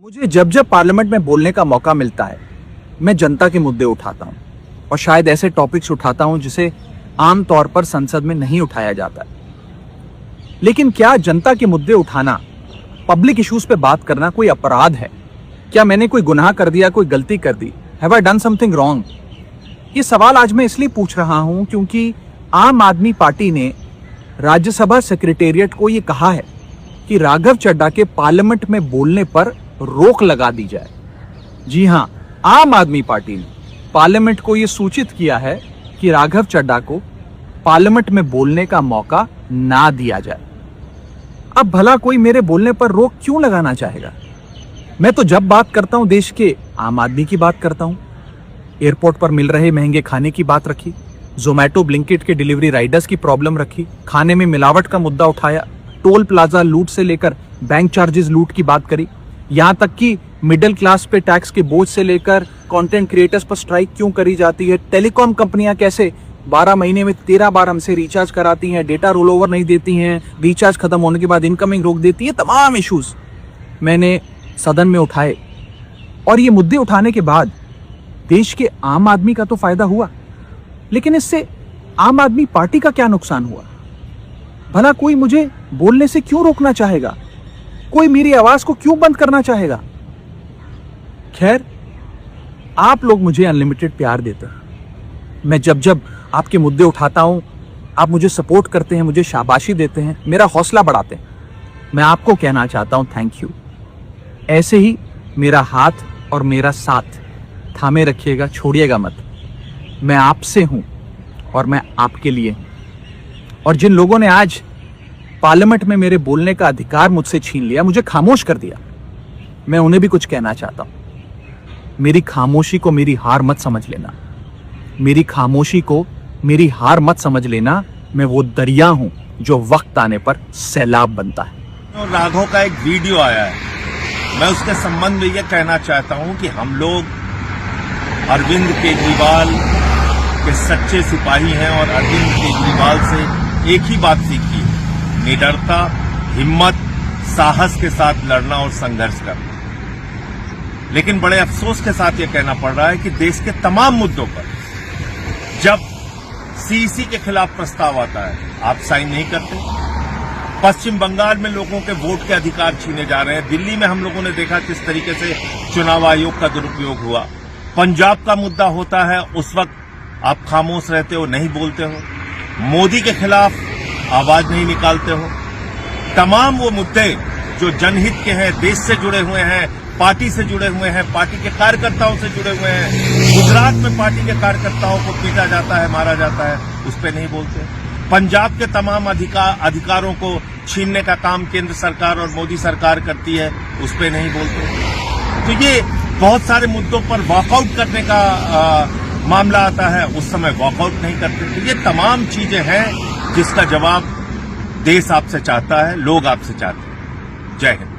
मुझे जब जब पार्लियामेंट में बोलने का मौका मिलता है मैं जनता के मुद्दे उठाता हूं और शायद ऐसे टॉपिक्स उठाता हूं जिसे आमतौर पर संसद में नहीं उठाया जाता। लेकिन क्या जनता के मुद्दे उठाना, पब्लिक इश्यूज पे बात करना कोई अपराध है? क्या मैंने कोई गुनाह कर दिया, कोई गलती कर दी? Have I done something wrong? ये सवाल आज मैं इसलिए पूछ रहा हूं क्योंकि आम आदमी पार्टी ने राज्यसभा सेक्रेटेरिएट को ये कहा है कि राघव चड्ढा के पार्लियामेंट में बोलने पर रोक लगा दी जाए। जी हां, आम आदमी पार्टी ने पार्लियामेंट को यह सूचित किया है कि राघव चड्ढा को पार्लियामेंट में बोलने का मौका ना दिया जाए। अब भला कोई मेरे बोलने पर रोक क्यों लगाना चाहेगा? मैं तो जब बात करता हूं देश के आम आदमी की बात करता हूं। एयरपोर्ट पर मिल रहे महंगे खाने की बात रखी, जोमैटो ब्लिंकिट के डिलीवरी राइडर्स की प्रॉब्लम रखी, खाने में मिलावट का मुद्दा उठाया, टोल प्लाजा लूट से लेकर बैंक चार्जेस लूट की बात करी, यहां तक कि मिडिल क्लास पे टैक्स के बोझ से लेकर कंटेंट क्रिएटर्स पर स्ट्राइक क्यों करी जाती है, टेलीकॉम कंपनियां कैसे 12 महीने में 13 बार हमसे रिचार्ज कराती हैं, डेटा रोल ओवर नहीं देती हैं, रिचार्ज खत्म होने के बाद इनकमिंग रोक देती है, तमाम इश्यूज मैंने सदन में उठाए। और ये मुद्दे उठाने के बाद देश के आम आदमी का तो फायदा हुआ, लेकिन इससे आम आदमी पार्टी का क्या नुकसान हुआ? भला कोई मुझे बोलने से क्यों रोकना चाहेगा? कोई मेरी आवाज को क्यों बंद करना चाहेगा? खैर, आप लोग मुझे अनलिमिटेड प्यार देते हैं। मैं जब जब आपके मुद्दे उठाता हूं, आप मुझे सपोर्ट करते हैं, मुझे शाबाशी देते हैं, मेरा हौसला बढ़ाते हैं। मैं आपको कहना चाहता हूं थैंक यू। ऐसे ही मेरा हाथ और मेरा साथ थामे रखिएगा, छोड़िएगा मत। मैं आपसे हूं और मैं आपके लिए हूं। और जिन लोगों ने आज पार्लियामेंट में मेरे बोलने का अधिकार मुझसे छीन लिया, मुझे खामोश कर दिया, मैं उन्हें भी कुछ कहना चाहता हूं। मेरी खामोशी को मेरी हार मत समझ लेना। मेरी खामोशी को मेरी हार मत समझ लेना। मैं वो दरिया हूं जो वक्त आने पर सैलाब बनता है। राघव का एक वीडियो आया है, मैं उसके संबंध में यह कहना चाहता हूं कि हम लोग अरविंद केजरीवाल के सच्चे सिपाही हैं और अरविंद केजरीवाल से एक ही बात सीखी है, निडरता, हिम्मत, साहस के साथ लड़ना और संघर्ष करना। लेकिन बड़े अफसोस के साथ ये कहना पड़ रहा है कि देश के तमाम मुद्दों पर जब सीईसी के खिलाफ प्रस्ताव आता है, आप साइन नहीं करते। पश्चिम बंगाल में लोगों के वोट के अधिकार छीने जा रहे हैं। दिल्ली में हम लोगों ने देखा किस तरीके से चुनाव आयोग का दुरुपयोग हुआ। पंजाब का मुद्दा होता है, उस वक्त आप खामोश रहते हो, नहीं बोलते हो। मोदी के खिलाफ आवाज नहीं निकालते हो। तमाम वो मुद्दे जो जनहित के हैं, देश से जुड़े हुए हैं, पार्टी से जुड़े हुए हैं, पार्टी के कार्यकर्ताओं से जुड़े हुए हैं। गुजरात में पार्टी के कार्यकर्ताओं को पीटा जाता है, मारा जाता है, उस पर नहीं बोलते। पंजाब के तमाम अधिकारों को छीनने का काम केंद्र सरकार और मोदी सरकार करती है, उस पर नहीं बोलते। तो ये बहुत सारे मुद्दों पर वॉकआउट करने का मामला आता है, उस समय वॉकआउट नहीं करते। तो ये तमाम चीजें हैं जिसका जवाब देश आपसे चाहता है, लोग आपसे चाहते हैं। जय हिंद।